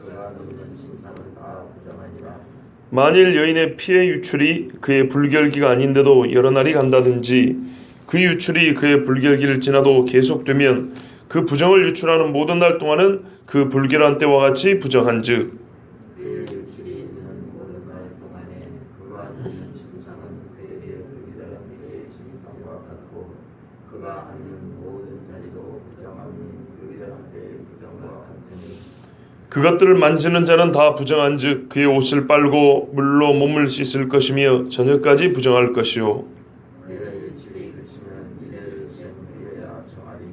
그가 누리는 신상을 다 부정하니라. 만일 여인의 피의 유출이 그의 불결기가 아닌데도 여러 날이 간다든지 그 유출이 그의 불결기를 지나도 계속되면 그 부정을 유출하는 모든 날 동안은 그 불결한 때와 같이 부정한즉 그의 유출이 있는 모든 날 동안에 그가 누리는 신상은 그에게 불결한 일의 신상과 같고 그가 앉는 모든 자리도 부정함이 불결한 때의 부정과 같으니 그것들을 만지는 자는 다 부정한즉 그의 옷을 빨고 물로 몸을 씻을 것이며 저녁까지 부정할 것이요 그의 유출이 그치면 이래를 잴 후에야 정하리니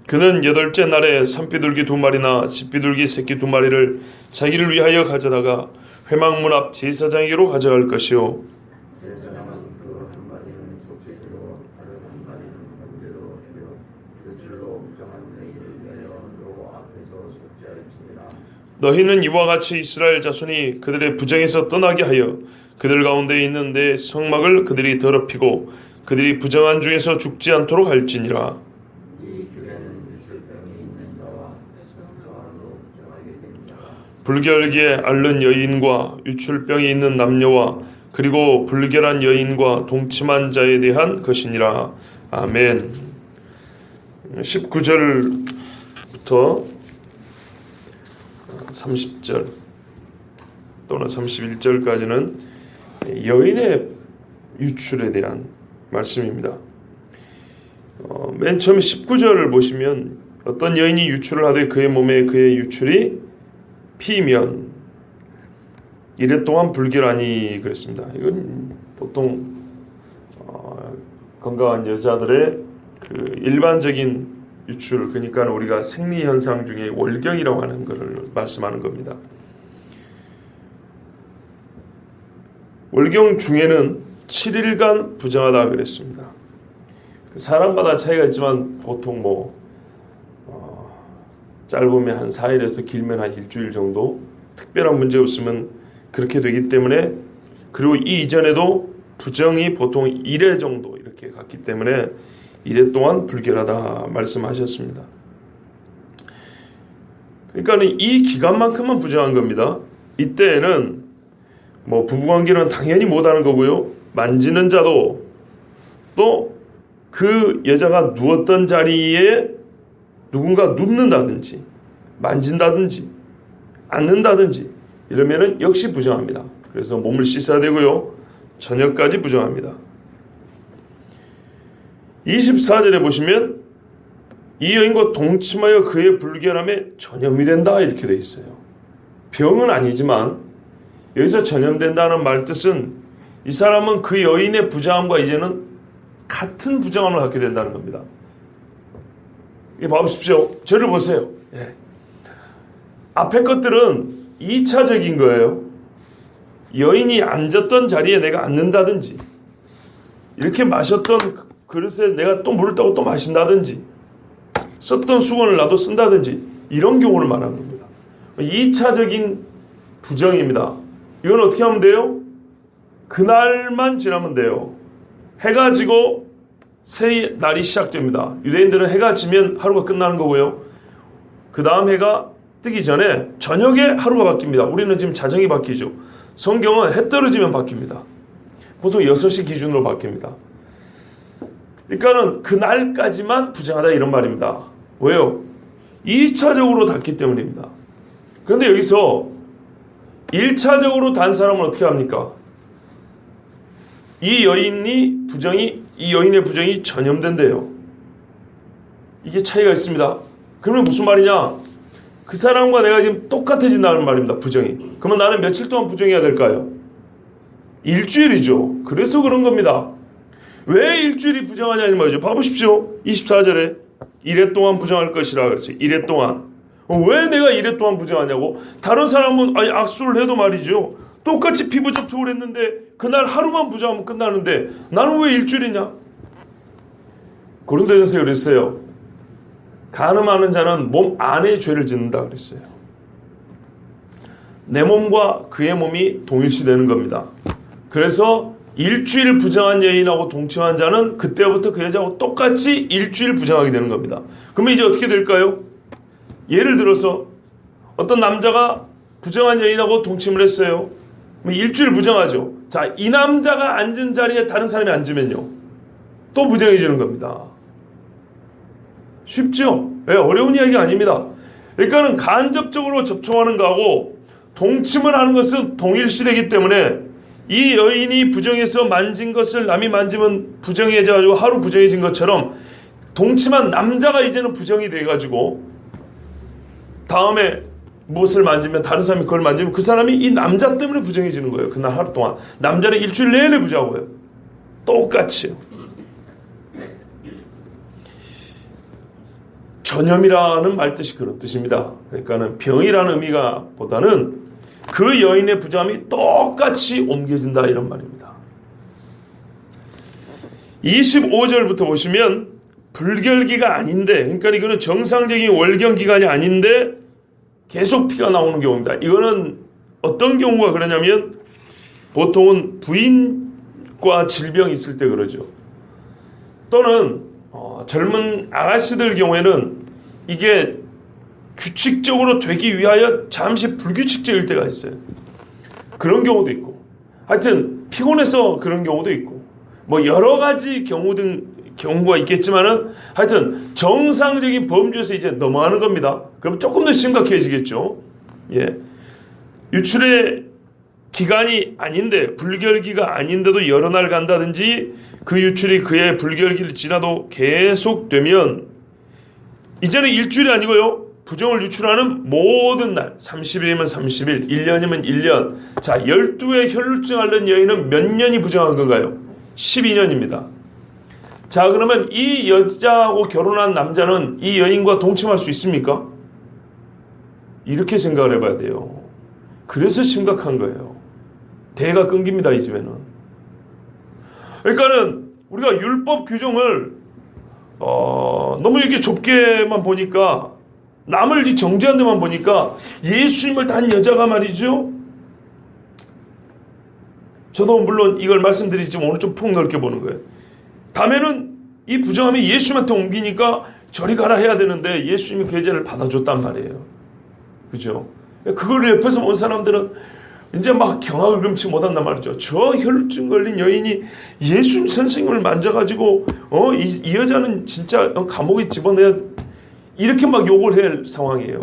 그는 8째 날에 산비둘기 2마리나 집비둘기 새끼 2마리를 자기를 위하여 가져다가 회막문 앞 제사장에게로 가져갈 것이요 제사장은 그 한 마리는 속죄제로 다른 한 마리는 번제로 드려 그 줄로 부정한 너희를 위하여 여호와 앞에서 속죄할지니라. 너희는 이와 같이 이스라엘 자손이 그들의 부정에서 떠나게 하여 그들 가운데 있는 내 성막을 그들이 더럽히고 그들이 부정한 중에서 죽지 않도록 할지니라. 이 길에는 유술병이 있는 자와 성성으로 부정하게 된 자와 불결기에 앓는 여인과 유출병이 있는 남녀와 그리고 불결한 여인과 동침한 자에 대한 것이니라. 아멘. 19절부터 30절 또는 31절까지는 여인의 유출에 대한 말씀입니다. 맨 처음 19절을 보시면 어떤 여인이 유출을 하되 그의 몸에 그의 유출이 피면 이래 또한 불결하니 그랬습니다. 이건 보통 건강한 여자들의 그 일반적인 유출, 그러니까 우리가 생리 현상 중에 월경이라고 하는 것을 말씀하는 겁니다. 월경 중에는 7일간 부정하다 그랬습니다. 사람마다 차이가 있지만 보통 짧으면 한 4일에서 길면 한 일주일 정도, 특별한 문제 없으면 그렇게 되기 때문에, 그리고 이 이전에도 부정이 보통 1회 정도 이렇게 갔기 때문에 1회 동안 불결하다 말씀하셨습니다. 그러니까 이 기간만큼만 부정한 겁니다. 이때에는 부부관계는 당연히 못하는 거고요. 만지는 자도 또 그 여자가 누웠던 자리에 누군가 눕는다든지 만진다든지 앉는다든지 이러면은 역시 부정합니다. 그래서 몸을 씻어야 되고요. 저녁까지 부정합니다. 24절에 보시면 이 여인과 동침하여 그의 불결함에 전염이 된다 이렇게 되어 있어요. 병은 아니지만 여기서 전염된다는 말 뜻은 이 사람은 그 여인의 부정함과 이제는 같은 부정함을 갖게 된다는 겁니다. 이게 봐보십시오. 저를 보세요. 예. 앞에 것들은 2차적인 거예요. 여인이 앉았던 자리에 내가 앉는다든지 이렇게 마셨던 그릇에 내가 또 물을 따고 또 마신다든지 썼던 수건을 나도 쓴다든지 이런 경우를 말하는 겁니다. 2차적인 부정입니다. 이건 어떻게 하면 돼요? 그날만 지나면 돼요. 해가 지고 새 날이 시작됩니다. 유대인들은 해가 지면 하루가 끝나는 거고요. 그 다음 해가 뜨기 전에 저녁에 하루가 바뀝니다. 우리는 지금 자정이 바뀌죠. 성경은 해 떨어지면 바뀝니다. 보통 6시 기준으로 바뀝니다. 그러니까는 그날까지만 부정하다 이런 말입니다. 왜요? 2차적으로 닿기 때문입니다. 그런데 여기서 1차적으로 단 사람은 어떻게 합니까? 이 여인의 부정이 전염된대요. 이게 차이가 있습니다. 그러면 무슨 말이냐? 그 사람과 내가 지금 똑같아진다는 말입니다. 부정이. 그러면 나는 며칠 동안 부정해야 될까요? 일주일이죠. 그래서 그런 겁니다. 왜 일주일이 부정하냐는 말이죠. 봐보십시오. 24절에 1회 동안 부정할 것이라 그랬어요. 1회 동안. 왜 내가 1회 동안 부정하냐고? 다른 사람은 악수를 해도 말이죠. 똑같이 피부 접촉을 했는데 그날 하루만 부정하면 끝나는데 나는 왜 일주일이냐? 고린도전서에 그랬어요. 간음하는 자는 몸 안에 죄를 짓는다 그랬어요. 내 몸과 그의 몸이 동일시되는 겁니다. 그래서 일주일 부정한 여인하고 동침한 자는 그때부터 그 여자하고 똑같이 일주일 부정하게 되는 겁니다. 그러면 이제 어떻게 될까요? 예를 들어서 어떤 남자가 부정한 여인하고 동침을 했어요. 일주일 부정하죠. 자, 이 남자가 앉은 자리에 다른 사람이 앉으면요, 또 부정해지는 겁니다. 쉽죠? 네, 어려운 이야기가 아닙니다. 그러니까는 간접적으로 접촉하는 거하고 동침을 하는 것은 동일시되기 때문에 이 여인이 부정해서 만진 것을 남이 만지면 부정해져가지고 하루 부정해진 것처럼 동침한 남자가 이제는 부정이 돼가지고 다음에 무엇을 만지면 다른 사람이 그걸 만지면 그 사람이 이 남자 때문에 부정해지는 거예요. 그날 하루 동안. 남자는 일주일 내내 부정하고요. 똑같이요. 전염이라는 말 뜻이 그런 뜻입니다. 그러니까는 병이라는 의미가 보다는 그 여인의 부정함이 똑같이 옮겨진다 이런 말입니다. 25절부터 보시면 불결기가 아닌데, 그러니까 이거는 정상적인 월경 기간이 아닌데 계속 피가 나오는 경우입니다. 이거는 어떤 경우가 그러냐면 보통은 부인과 질병이 있을 때 그러죠. 또는 젊은 아가씨들 경우에는 이게 규칙적으로 되기 위하여 잠시 불규칙적일 때가 있어요. 그런 경우도 있고, 하여튼 피곤해서 그런 경우도 있고, 뭐 여러 가지 경우가 있겠지만은 하여튼 정상적인 범주에서 이제 넘어가는 겁니다. 그럼 조금 더 심각해지겠죠. 예, 유출의 기간이 아닌데, 불결기가 아닌데도 여러 날 간다든지 그 유출이 그의 불결기를 지나도 계속되면 이제는 일주일이 아니고요, 부정을 유출하는 모든 날, 30일이면 30일, 1년이면 1년. 자, 12회 혈루증 앓는 여인은 몇 년이 부정한 건가요? 12년입니다. 자, 그러면 이 여자하고 결혼한 남자는 이 여인과 동침할 수 있습니까? 이렇게 생각을 해봐야 돼요. 그래서 심각한 거예요. 대가 끊깁니다, 이 집에는. 그러니까는 우리가 율법 규정을 너무 이렇게 좁게만 보니까, 남을 정죄한 데만 보니까 예수님을 단 여자가 말이죠, 저도 물론 이걸 말씀드리지만 오늘 좀 폭넓게 보는 거예요. 다음에는 이 부정함이 예수님한테 옮기니까 저리 가라 해야 되는데 예수님이 그 여자를 받아줬단 말이에요. 그죠? 그걸 옆에서 본 사람들은 이제 막 경악을 금치 못한단 말이죠. 저 혈루증 걸린 여인이 예수님 선생님을 만져가지고 이 여자는 진짜 감옥에 집어넣어야, 이렇게 막 욕을 할 상황이에요.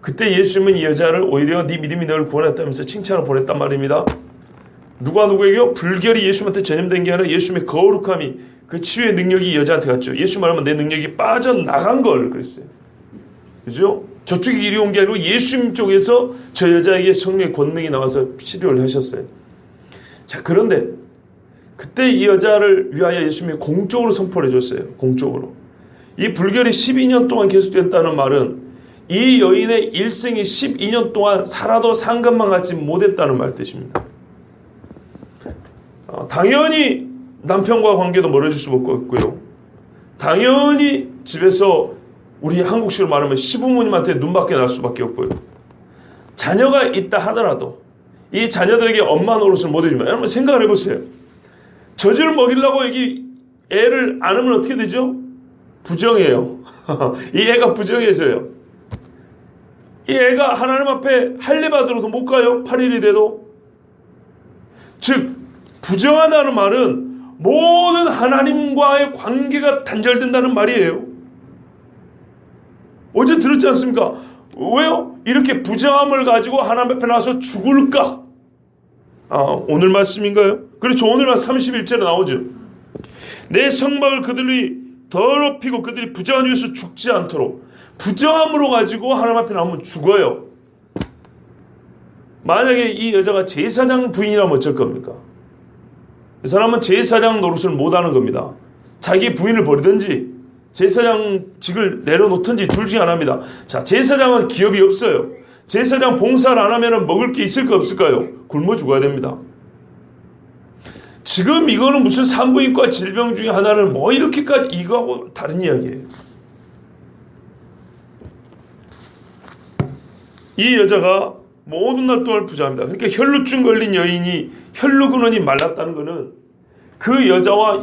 그때 예수님은 이 여자를 오히려 네 믿음이 너를 구원했다면서 칭찬을 보냈단 말입니다. 누가 누구에게요? 불결이 예수님한테 전염된 게 아니라 예수님의 거룩함이, 그 치유의 능력이 이 여자한테 갔죠. 예수 말하면 내 능력이 빠져나간 걸 그랬어요. 그죠? 저쪽이 이리 온 게 아니고 예수님 쪽에서 저 여자에게 성령의 권능이 나와서 치료를 하셨어요. 자, 그런데 그때 이 여자를 위하여 예수님이 공적으로 선포를 해줬어요. 공적으로. 이 불결이 12년 동안 계속됐다는 말은 이 여인의 일생이 12년 동안 살아도 상관만 갖지 못했다는 말 뜻입니다. 당연히 남편과 관계도 멀어질 수밖에 없고요. 당연히 집에서 우리 한국식으로 말하면 시부모님한테 눈밖에 날 수밖에 없고요. 자녀가 있다 하더라도 이 자녀들에게 엄마 노릇을 못 해주면, 여러분 생각을 해보세요. 젖을 먹이려고 여기 애를 안으면 어떻게 되죠? 부정해요. 이 애가 부정해져요. 이 애가 하나님 앞에 할례 받으러도 못 가요. 8일이 돼도. 즉 부정하다는 말은 모든 하나님과의 관계가 단절된다는 말이에요. 어제 들었지 않습니까? 왜요? 이렇게 부정함을 가지고 하나님 앞에 나와서 죽을까? 오늘 말씀인가요? 그렇죠. 오늘 말씀 31절에 나오죠. 내 성막을 그들이 더럽히고 그들이 부정한 중에서 죽지 않도록. 부정함으로 가지고 하나님 앞에 나오면 죽어요. 만약에 이 여자가 제사장 부인이라면 어쩔 겁니까? 이 사람은 제사장 노릇을 못하는 겁니다. 자기 부인을 버리든지 제사장직을 내려놓든지 둘 중에 하나입니다. 자, 제사장은 기업이 없어요. 제사장 봉사를 안 하면 먹을 게 있을까 없을까요? 굶어 죽어야 됩니다. 지금 이거는 무슨 산부인과 질병 중에 하나를 뭐 이렇게까지, 이거하고 다른 이야기예요. 이 여자가 모든 날 동안 부정합니다. 그러니까 혈루증 걸린 여인이 혈루근원이 말랐다는 것은 그 여자와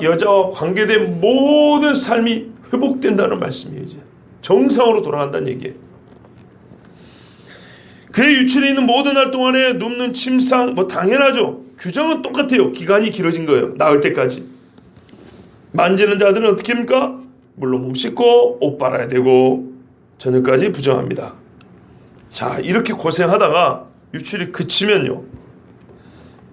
관계된 모든 삶이 회복된다는 말씀이에요. 이제 정상으로 돌아간다는 얘기예요. 그의 유출에 있는 모든 날 동안에 눕는 침상 뭐 당연하죠. 규정은 똑같아요. 기간이 길어진 거예요. 나을 때까지. 만지는 자들은 어떻게 합니까? 물로 몸 씻고 옷 빨아야 되고 저녁까지 부정합니다. 자, 이렇게 고생하다가 유출이 그치면요,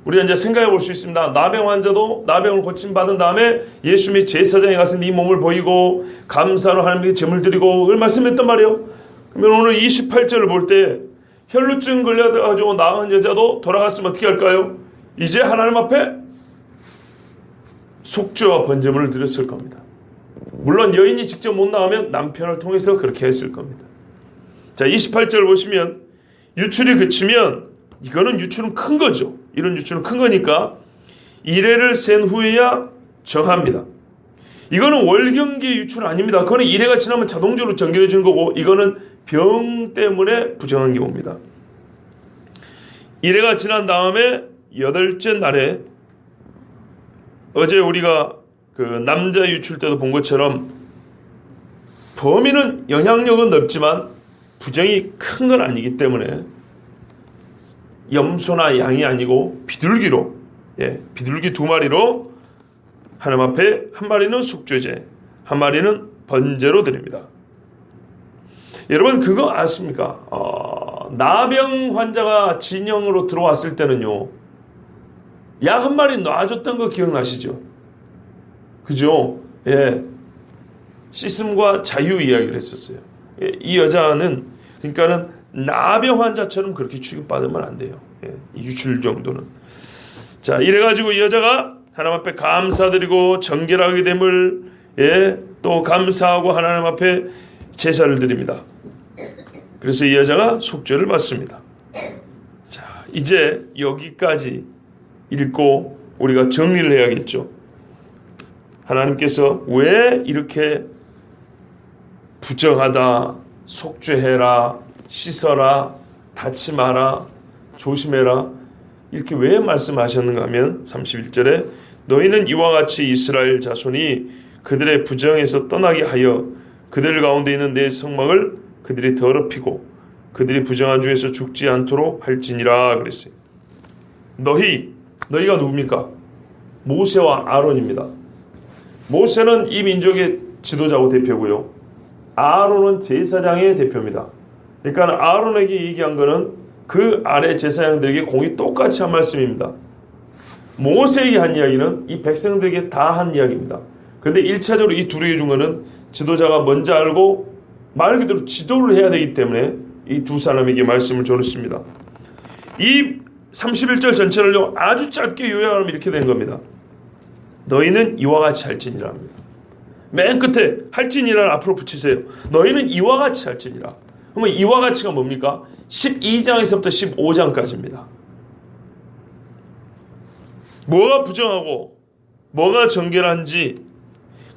우리가 이제 생각해 볼 수 있습니다. 나병 환자도 나병을 고침받은 다음에 예수님이 제사장에 가서 네 몸을 보이고 감사로 하나님께 제물 드리고 그걸 말씀했단 말이에요. 그러면 오늘 28절을 볼 때 혈루증 걸려가지고 나은 여자도 돌아갔으면 어떻게 할까요? 이제 하나님 앞에 속죄와 번제물을 드렸을 겁니다. 물론 여인이 직접 못 나가면 남편을 통해서 그렇게 했을 겁니다. 자, 28절 보시면 유출이 그치면 이거는 유출은 큰 거죠. 이런 유출은 큰 거니까 이래를 센 후에야 정합니다. 이거는 월경기의 유출 아닙니다. 그거는 이래가 지나면 자동적으로 정결해지는 거고 이거는 병 때문에 부정한 경우입니다. 이래가 지난 다음에 8째 날에 어제 우리가 그 남자 유출 때도 본 것처럼 범인은 영향력은 넓지만 부정이 큰 건 아니기 때문에 염소나 양이 아니고 비둘기로, 비둘기 2마리로 하나님 앞에 한 마리는 속죄제, 한 마리는 번제로 드립니다. 여러분 그거 아십니까? 나병 환자가 진영으로 들어왔을 때는요, 약 한 마리 놔줬던 거 기억나시죠? 그죠? 예. 씻음과 자유 이야기를 했었어요. 이 여자는, 그러니까는 나병 환자처럼 그렇게 취급받으면 안 돼요. 유출 정도는. 자, 이래가지고 이 여자가 하나님 앞에 감사드리고 정결하게 됨을, 또 감사하고 하나님 앞에 제사를 드립니다. 그래서 이 여자가 속죄를 받습니다. 자, 이제 여기까지 읽고 우리가 정리를 해야겠죠. 하나님께서 왜 이렇게 부정하다, 속죄해라, 씻어라, 닿지 마라, 조심해라 이렇게 왜 말씀하셨는가 하면 31절에 너희는 이와 같이 이스라엘 자손이 그들의 부정에서 떠나게 하여 그들 가운데 있는 내 성막을 그들이 더럽히고 그들이 부정한 중에서 죽지 않도록 할지니라 그랬어요. 너희가 누굽니까? 모세와 아론입니다. 모세는 이 민족의 지도자고 대표고요. 아론은 제사장의 대표입니다. 그러니까 아론에게 얘기한 거는 그 아래 제사장들에게 공이 똑같이 한 말씀입니다. 모세에게 한 이야기는 이 백성들에게 다 한 이야기입니다. 그런데 1차적으로 이 둘에게 준 거는 지도자가 먼저 알고 말 그대로 지도를 해야 되기 때문에 이 두 사람에게 말씀을 전했습니다. 이 31절 전체를요 아주 짧게 요약하면 이렇게 된 겁니다. 너희는 이와 같이 할지니라 합니다. 맨 끝에 할지니라를 앞으로 붙이세요. 너희는 이와 같이 할지니라. 그러면 이와 같이가 뭡니까? 12장에서부터 15장까지입니다. 뭐가 부정하고 뭐가 정결한지,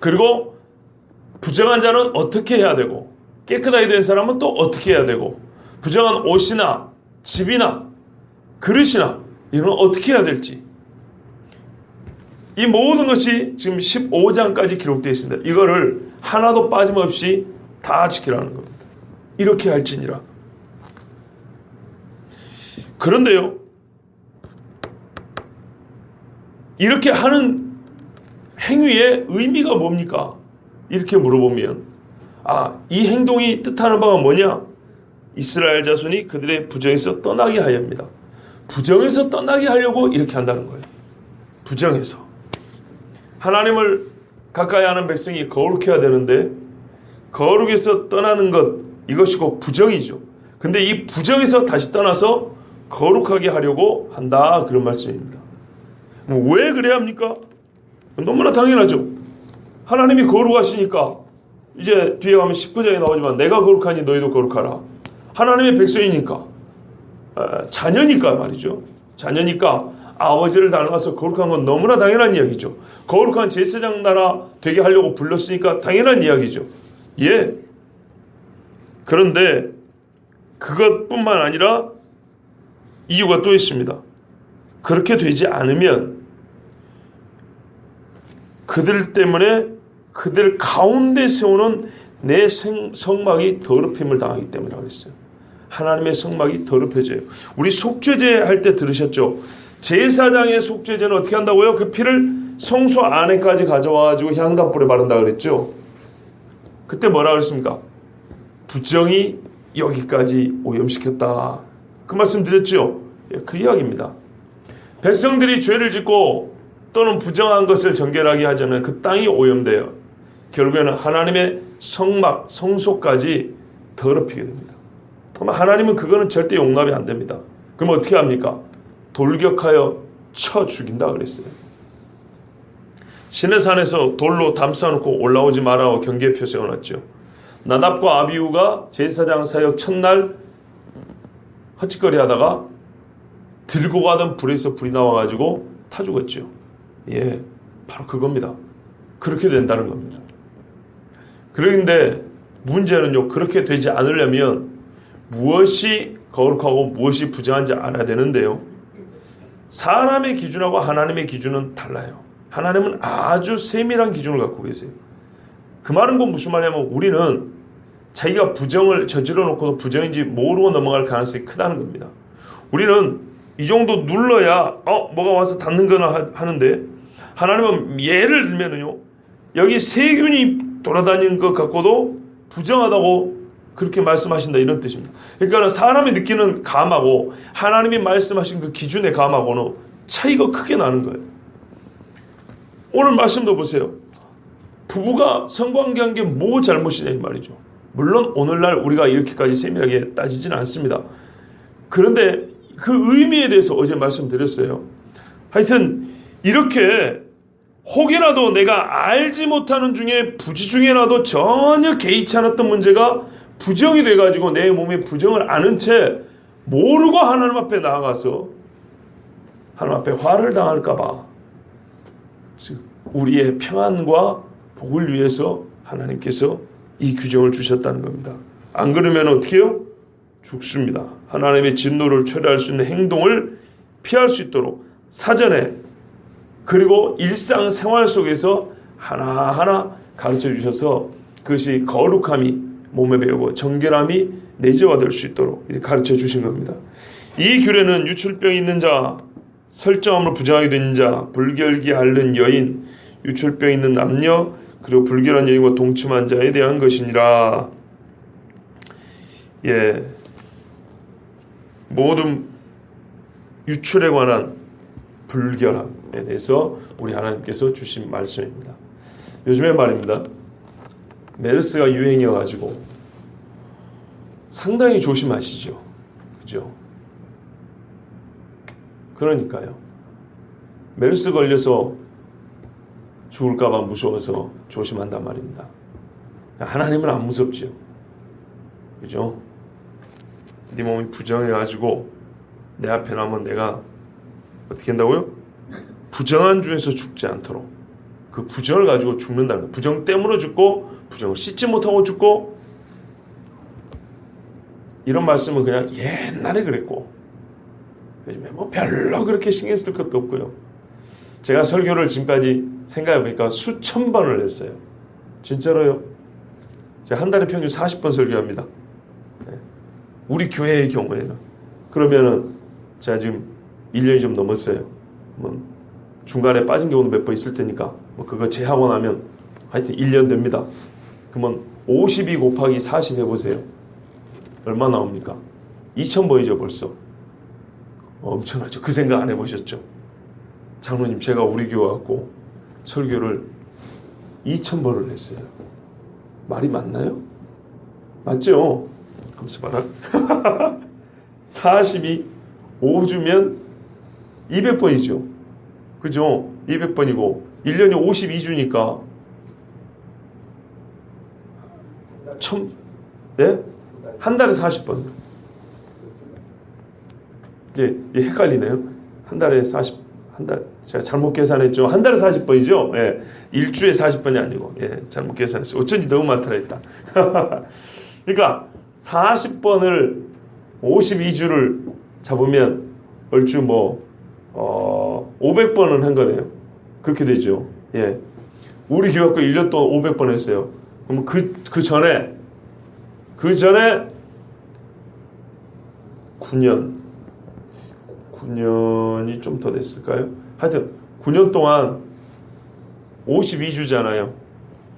그리고 부정한 자는 어떻게 해야 되고 깨끗하게 된 사람은 또 어떻게 해야 되고, 부정한 옷이나 집이나 그릇이나 이런 어떻게 해야 될지, 이 모든 것이 지금 15장까지 기록되어 있습니다. 이거를 하나도 빠짐없이 다 지키라는 겁니다. 이렇게 할지니라. 그런데요, 이렇게 하는 행위의 의미가 뭡니까? 이렇게 물어보면 이 행동이 뜻하는 바가 뭐냐? 이스라엘 자손이 그들의 부정에서 떠나게 하려 합니다. 부정에서 떠나게 하려고 이렇게 한다는 거예요. 부정에서. 하나님을 가까이 하는 백성이 거룩해야 되는데 거룩에서 떠나는 것, 이것이 곧 부정이죠. 근데 이 부정에서 다시 떠나서 거룩하게 하려고 한다, 그런 말씀입니다. 왜 그래야 합니까? 너무나 당연하죠. 하나님이 거룩하시니까, 이제 뒤에 가면 19장에 나오지만 내가 거룩하니 너희도 거룩하라. 하나님의 백성이니까, 자녀니까 말이죠. 자녀니까 아버지를 닮아서 거룩한 건 너무나 당연한 이야기죠. 거룩한 제사장 나라 되게 하려고 불렀으니까 당연한 이야기죠. 예. 그런데 그것뿐만 아니라 이유가 또 있습니다. 그렇게 되지 않으면 그들 때문에 그들 가운데 세우는 내 성막이 더럽힘을 당하기 때문이라고 했어요. 하나님의 성막이 더럽혀져요. 우리 속죄제 할 때 들으셨죠? 제사장의 속죄제는 어떻게 한다고요? 그 피를 성소 안에까지 가져와가지고 향단불에 바른다 그랬죠? 그때 뭐라 그랬습니까? 부정이 여기까지 오염시켰다. 그 말씀 드렸죠? 그 이야기입니다. 백성들이 죄를 짓고 또는 부정한 것을 정결하게 하자면 그 땅이 오염돼요. 결국에는 하나님의 성막, 성소까지 더럽히게 됩니다. 그럼 하나님은 그거는 절대 용납이 안 됩니다. 그럼 어떻게 합니까? 돌격하여 쳐 죽인다 그랬어요. 시내산에서 돌로 담쌓아놓고 올라오지 말라고 경계표 세워놨죠. 나답과 아비후가 제사장 사역 첫날 헛짓거리 하다가 들고 가던 불에서 불이 나와가지고 타 죽었죠. 예, 바로 그겁니다. 그렇게 된다는 겁니다. 그런데 문제는요, 그렇게 되지 않으려면 무엇이 거룩하고 무엇이 부정한지 알아야 되는데요. 사람의 기준하고 하나님의 기준은 달라요. 하나님은 아주 세밀한 기준을 갖고 계세요. 그 말은 곧 무슨 말이냐면 우리는 자기가 부정을 저질러 놓고도 부정인지 모르고 넘어갈 가능성이 크다는 겁니다. 우리는 이 정도 눌러야 뭐가 와서 닿는 거나 하는데 하나님은 예를 들면은요, 여기 세균이 돌아다니는 것 갖고도 부정하다고 그렇게 말씀하신다 이런 뜻입니다. 그러니까 사람이 느끼는 감하고 하나님이 말씀하신 그 기준의 감하고는 차이가 크게 나는 거예요. 오늘 말씀도 보세요. 부부가 성관계한 게 뭐 잘못이냐 이 말이죠. 물론 오늘날 우리가 이렇게까지 세밀하게 따지지는 않습니다. 그런데 그 의미에 대해서 어제 말씀드렸어요. 하여튼 이렇게 혹이라도 내가 알지 못하는 중에 부지 중에라도 전혀 개의치 않았던 문제가 부정이 돼가지고 내 몸에 부정을 아는 채 모르고 하나님 앞에 나아가서 하나님 앞에 화를 당할까봐, 즉 우리의 평안과 복을 위해서 하나님께서 이 규정을 주셨다는 겁니다. 안 그러면 어떻게 해요? 죽습니다. 하나님의 진노를 초래할 수 있는 행동을 피할 수 있도록 사전에 그리고 일상생활 속에서 하나하나 가르쳐 주셔서 그것이 거룩함이 몸에 배우고 정결함이 내재화될 수 있도록 이렇게 가르쳐 주신 겁니다. 이 규례는 유출병이 있는 자, 설정함을 부정하게 된 자, 불결기 앓는 여인, 유출병 있는 남녀, 그리고 불결한 여인과 동침한 자에 대한 것이니라. 예, 모든 유출에 관한 불결함에 대해서 우리 하나님께서 주신 말씀입니다. 요즘에 말입니다. 메르스가 유행이어가지고 상당히 조심하시죠. 그죠? 그러니까요. 메르스 걸려서 죽을까봐 무서워서 조심한단 말입니다. 하나님은 안 무섭죠. 그죠? 네 몸이 부정해가지고 내 앞에 나면 내가 어떻게 한다고요? 부정한 중에서 죽지 않도록 그 부정을 가지고 죽는다는 거예요. 부정 때문에 죽고 부정을 씻지 못하고 죽고, 이런 말씀은 그냥 옛날에 그랬고 요즘에 뭐 별로 그렇게 신경 쓸 것도 없고요. 제가 설교를 지금까지 생각해보니까 수천 번을 했어요. 진짜로요. 제가 한 달에 평균 40번 설교합니다. 우리 교회의 경우에는. 그러면은 제가 지금 1년이 좀 넘었어요. 뭐 중간에 빠진 경우도 몇 번 있을 테니까 뭐 그거 제하고 나면 하여튼 1년 됩니다. 그러면 52 곱하기 40 해보세요. 얼마 나옵니까? 2000번이죠 벌써. 엄청나죠. 그 생각 안 해보셨죠? 장로님, 제가 우리 교회 갖고 설교를 2000번을 했어요. 말이 맞나요? 맞죠? 하면서 봐라. 40이 5주면 200번이죠. 그죠? 200번이고 1년이 52주니까 네? 한 달에 40번. 이게 헷갈리네요. 한 달에 한 달, 제가 잘못 계산했죠. 한 달에 40번이죠. 예. 일주에 40번이 아니고, 예. 잘못 계산했어요. 어쩐지 너무 많더라 했다. 그러니까 40번을 52주를 잡으면 얼추 500번은 한 거네요. 그렇게 되죠. 예. 우리 교회학교 1년 동안 500번 했어요. 그럼 그 전에 9년이 좀 더 됐을까요? 하여튼 9년 동안 52주잖아요.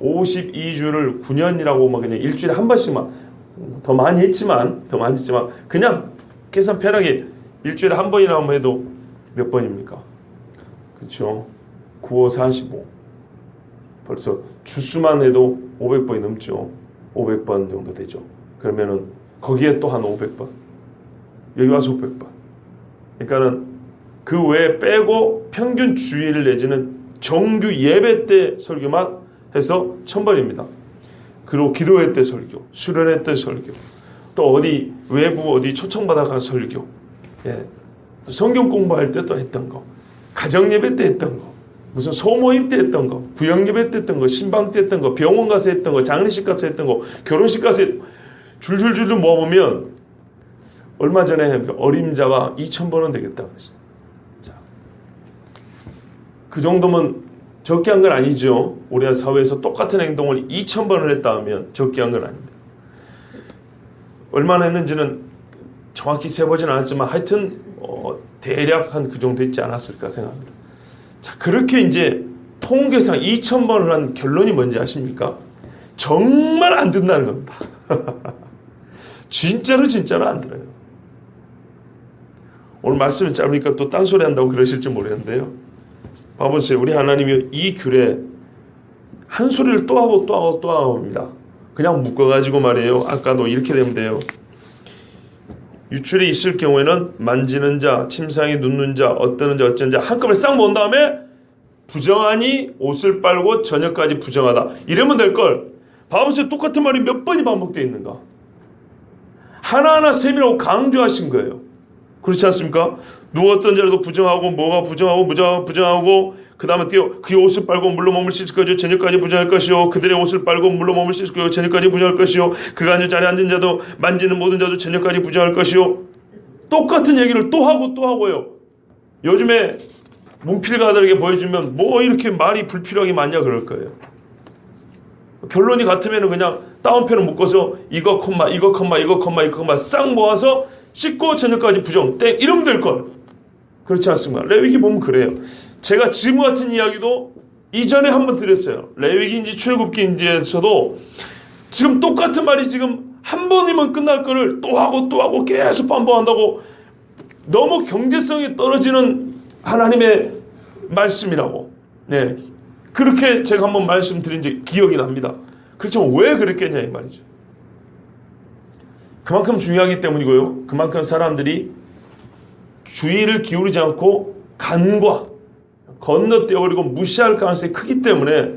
52주를 9년이라고 막 그냥 일주일에 한 번씩만 더 많이 했지만 그냥 계산 편하게 일주일에 한 번이라고 해도 몇 번입니까? 그렇죠. 9, 5, 45. 벌써 주수만 해도 500번이 넘죠. 500번 정도 되죠. 그러면은 거기에 또 한 500번. 여기 와서 500번. 그러니까는 그 외에 빼고 평균 주일 내지는 정규 예배 때 설교만 해서 1000번입니다. 그리고 기도회 때 설교, 수련회 때 설교, 또 어디 외부 어디 초청받아가 설교, 예. 또 성경 공부할 때 또 했던 거, 가정 예배 때 했던 거, 무슨 소모임 때 했던 거, 부영 예배 때 했던 거, 신방 때 했던 거, 병원 가서 했던 거, 장례식 가서 했던 거, 결혼식 가서 줄줄줄 모아보면 얼마 전에 어림잡아 2000번은 되겠다 그랬어요. 자, 그 정도면 적게 한 건 아니죠. 우리나라 사회에서 똑같은 행동을 2000번을 했다 하면 적게 한 건 아닙니다. 얼마나 했는지는 정확히 세보진 않았지만 하여튼 대략 한 그 정도 있지 않았을까 생각합니다. 자, 그렇게 이제 통계상 2000번을 한 결론이 뭔지 아십니까? 정말 안 된다는 겁니다. 진짜로 안 들어요. 오늘 말씀이 짧으니까 또 딴소리 한다고 그러실지 모르겠는데요. 봐보세요. 우리 하나님이 이 귤에 한 소리를 또 하고 합니다. 그냥 묶어가지고 말이에요. 아까도 이렇게 되면 돼요. 유출이 있을 경우에는 만지는 자, 침상에 눕는 자, 어떠는 자, 어쩐 자 한꺼번에 싹 모은 다음에 부정하니 옷을 빨고 저녁까지 부정하다. 이러면 될걸. 봐보세요. 똑같은 말이 몇 번이 반복되어 있는가. 하나하나 세밀하고 강조하신 거예요. 그렇지 않습니까? 누가 어떤 자라도 부정하고 뭐가 부정하고 무자가 부정하고 그 다음에 띄어 그의 옷을 빨고 물로 몸을 씻을 것이요 저녁까지 부정할 것이요 그들의 옷을 빨고 물로 몸을 씻을 것이요 저녁까지 부정할 것이요 그가 앉은 자리에 앉은 자도 만지는 모든 자도 저녁까지 부정할 것이요. 똑같은 얘기를 또 하고요. 요즘에 문필가들에게 보여주면 뭐 이렇게 말이 불필요하게 많냐 그럴 거예요. 결론이 같으면 그냥 다운표를 묶어서 이거 콤마 싹 모아서 씻고 저녁까지 부정 땡 이러면 될걸. 그렇지 않습니까? 레위기 보면 그래요. 제가 지금 같은 이야기도 이전에 한번 드렸어요. 레위기인지 출애굽기인지에서도 지금 똑같은 말이 지금 한 번이면 끝날 거를 또 하고 계속 반복한다고. 너무 경제성이 떨어지는 하나님의 말씀이라고. 네, 그렇게 제가 한번 말씀드린 지 기억이 납니다. 그렇지만 왜 그랬겠냐 이 말이죠. 그만큼 중요하기 때문이고요. 그만큼 사람들이 주의를 기울이지 않고 간과 건너뛰어버리고 무시할 가능성이 크기 때문에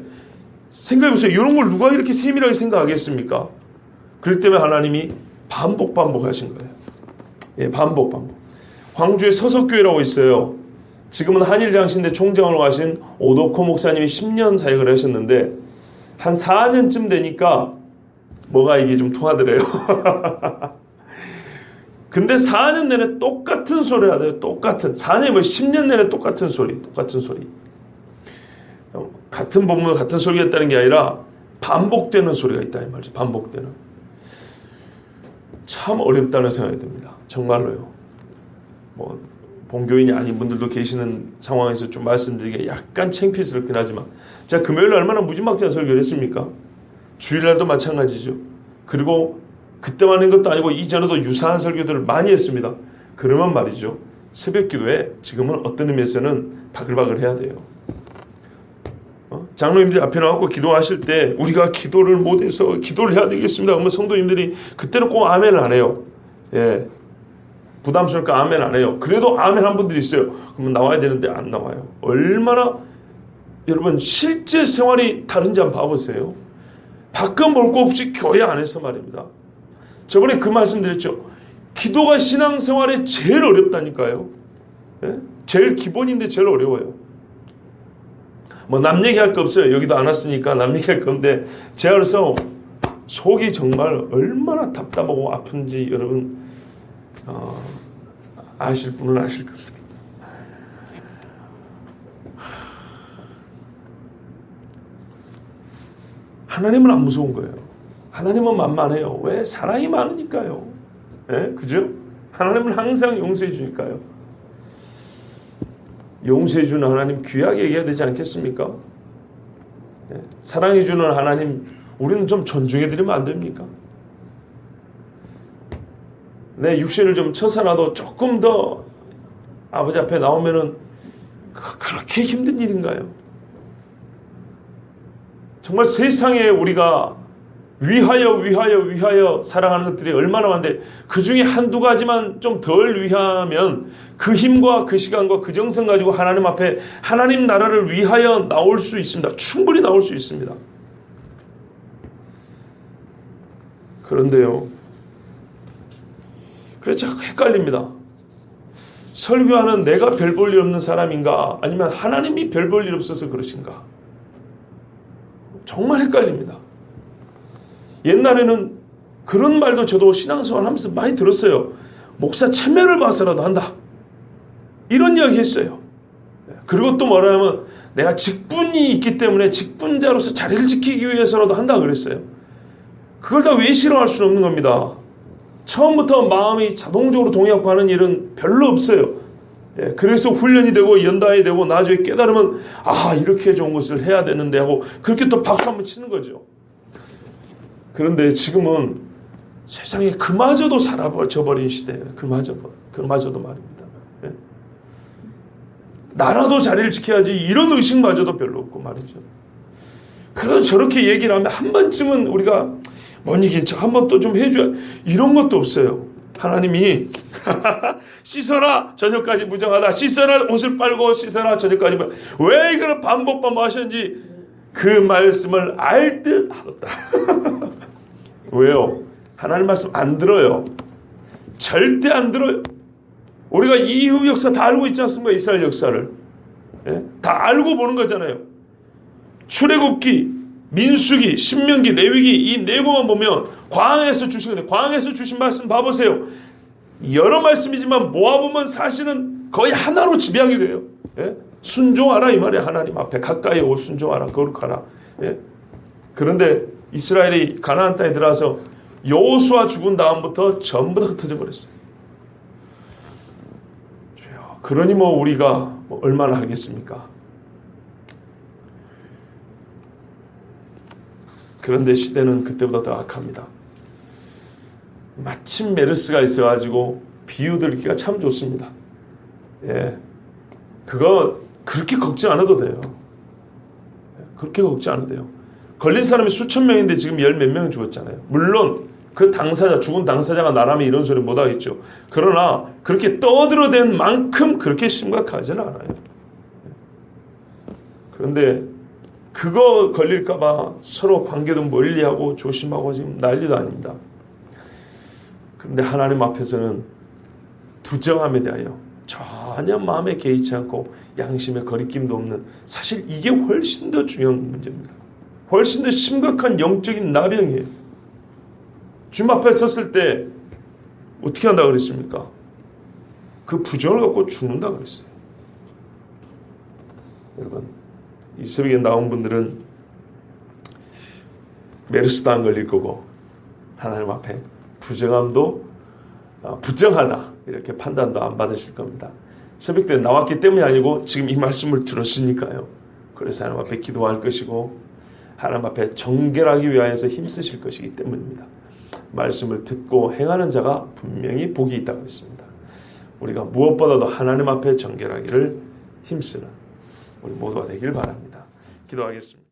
생각해보세요. 이런 걸 누가 이렇게 세밀하게 생각하겠습니까? 그렇기 때문에 하나님이 반복하신 거예요. 예, 반복. 광주에 서석교회라고 있어요. 지금은 한일장신대 총장으로 가신 오덕호 목사님이 10년 사역을 하셨는데 한 4년쯤 되니까 뭐가 이게 좀 통하더래요. 근데 4년 내내 똑같은 소리를 하대요. 4년 10년 내내 똑같은 소리. 같은 본문 같은 소리가 있다는 게 아니라 반복되는 소리가 있다 이 말이죠. 반복되는. 참 어렵다는 생각이 듭니다. 정말로요. 뭐 본교인이 아닌 분들도 계시는 상황에서 좀 말씀드리기가 약간 창피스럽긴 하지만 제가 금요일에 얼마나 무지막지한 설교를 했습니까? 주일날도 마찬가지죠. 그리고 그때만 한 것도 아니고 이전에도 유사한 설교들을 많이 했습니다. 그러면 말이죠. 새벽 기도에 지금은 어떤 의미에서는 바글바글 해야 돼요. 장로님들 앞에 나와서 기도하실 때 우리가 기도를 못해서 기도를 해야 되겠습니다. 그러면 성도님들이 그때는 꼭 아멘을 안 해요. 예, 부담스러우니까 아멘 안 해요. 그래도 아멘 한 분들이 있어요. 그러면 나와야 되는데 안 나와요. 얼마나 여러분 실제 생활이 다른지 한번 봐보세요. 바꿔 볼 거 없이 교회 안에서 말입니다. 저번에 그 말씀 드렸죠. 기도가 신앙생활에 제일 어렵다니까요. 예? 제일 기본인데 제일 어려워요. 뭐 남 얘기할 거 없어요. 여기도 안 왔으니까 남 얘기할 건데 제가 그래서 속이 정말 얼마나 답답하고 아픈지 여러분 아실 분은 아실 겁니다. 하나님은 안 무서운 거예요. 하나님은 만만해요. 왜? 사랑이 많으니까요. 예? 그죠? 하나님은 항상 용서해 주니까요. 용서해 주는 하나님 귀하게 얘기해야 되지 않겠습니까? 사랑해 주는 하나님 우리는 좀 존중해 드리면 안 됩니까? 내 육신을 좀 쳐서라도 조금 더 아버지 앞에 나오면은 그렇게 힘든 일인가요? 정말 세상에 우리가 위하여 사랑하는 것들이 얼마나 많은데 그 중에 한두 가지만 좀 덜 위하면 그 힘과 그 시간과 그 정성 가지고 하나님 앞에 하나님 나라를 위하여 나올 수 있습니다. 충분히 나올 수 있습니다. 그런데요. 그래서 자꾸 헷갈립니다. 설교하는 내가 별 볼 일 없는 사람인가 아니면 하나님이 별 볼 일 없어서 그러신가. 정말 헷갈립니다. 옛날에는 그런 말도 저도 신앙생활 하면서 많이 들었어요. 목사 체면을 봐서라도 한다. 이런 이야기 했어요. 그리고 또 뭐라 하면 내가 직분이 있기 때문에 직분자로서 자리를 지키기 위해서라도 한다 그랬어요. 그걸 다 왜 싫어할 수는 없는 겁니다. 처음부터 마음이 자동적으로 동의하고 하는 일은 별로 없어요. 그래서 훈련이 되고 연단이 되고 나중에 깨달으면 이렇게 좋은 것을 해야 되는데 하고 그렇게 또 박수 한번 치는 거죠. 그런데 지금은 세상에 그마저도 사라져버린 시대예요. 그마저도 말입니다. 나라도 자리를 지켜야지 이런 의식마저도 별로 없고 말이죠. 그래서 저렇게 얘기를 하면 한 번쯤은 우리가 뭔 얘기인 척 한 번 또 좀 해줘야 이런 것도 없어요. 하나님이 씻어라 저녁까지 무정하다 씻어라 옷을 빨고 씻어라 저녁까지 왜 이걸 반복 하셨는지 그 말씀을 알 듯 하셨다. 왜요? 하나님 말씀 안 들어요. 절대 안 들어요. 우리가 이후 역사 다 알고 있지 않습니까? 이스라엘 역사를 다 알고 보는 거잖아요. 출애굽기 민수기, 신명기, 레위기 이 내용만 보면 광야에서 주신 건데 광야에서 주신 말씀 봐보세요. 여러 말씀이지만 모아보면 사실은 거의 하나로 집약이 돼요. 순종하라 이 말이에요. 하나님 앞에 가까이 오고 순종하라 거룩하라. 그런데 이스라엘이 가나안 땅에 들어와서 여호수아 죽은 다음부터 전부 다 흩어져 버렸어요. 그러니 우리가 얼마나 하겠습니까? 그런데 시대는 그때보다 더 악합니다. 마침 메르스가 있어가지고 비유들기가 참 좋습니다. 그거 그렇게 걱정 안 해도 돼요. 그렇게 걱정 안 해도 돼요. 걸린 사람이 수천 명인데 지금 열 몇 명 죽었잖아요. 물론 그 당사자, 죽은 당사자가 나라면 이런 소리 못 하겠죠. 그러나 그렇게 떠들어댄 만큼 그렇게 심각하지는 않아요. 그런데 그거 걸릴까봐 서로 관계도 멀리하고 조심하고 지금 난리도 아닙니다. 그런데 하나님 앞에서는 부정함에 대하여 전혀 마음에 개의치 않고 양심에 거리낌도 없는 사실 이게 훨씬 더 중요한 문제입니다. 훨씬 더 심각한 영적인 나병이에요. 주님 앞에 섰을 때 어떻게 한다고 그랬습니까? 그 부정을 갖고 죽는다고 그랬어요. 여러분 이 새벽에 나온 분들은 메르스도 안 걸릴 거고 하나님 앞에 부정함도 부정하다 이렇게 판단도 안 받으실 겁니다. 새벽 때 나왔기 때문이 아니고 지금 이 말씀을 들었으니까요. 그래서 하나님 앞에 기도할 것이고 하나님 앞에 정결하기 위하여서 힘쓰실 것이기 때문입니다. 말씀을 듣고 행하는 자가 분명히 복이 있다고 했습니다. 우리가 무엇보다도 하나님 앞에 정결하기를 힘쓰는 우리 모두가 되길 바랍니다. 기도하겠습니다.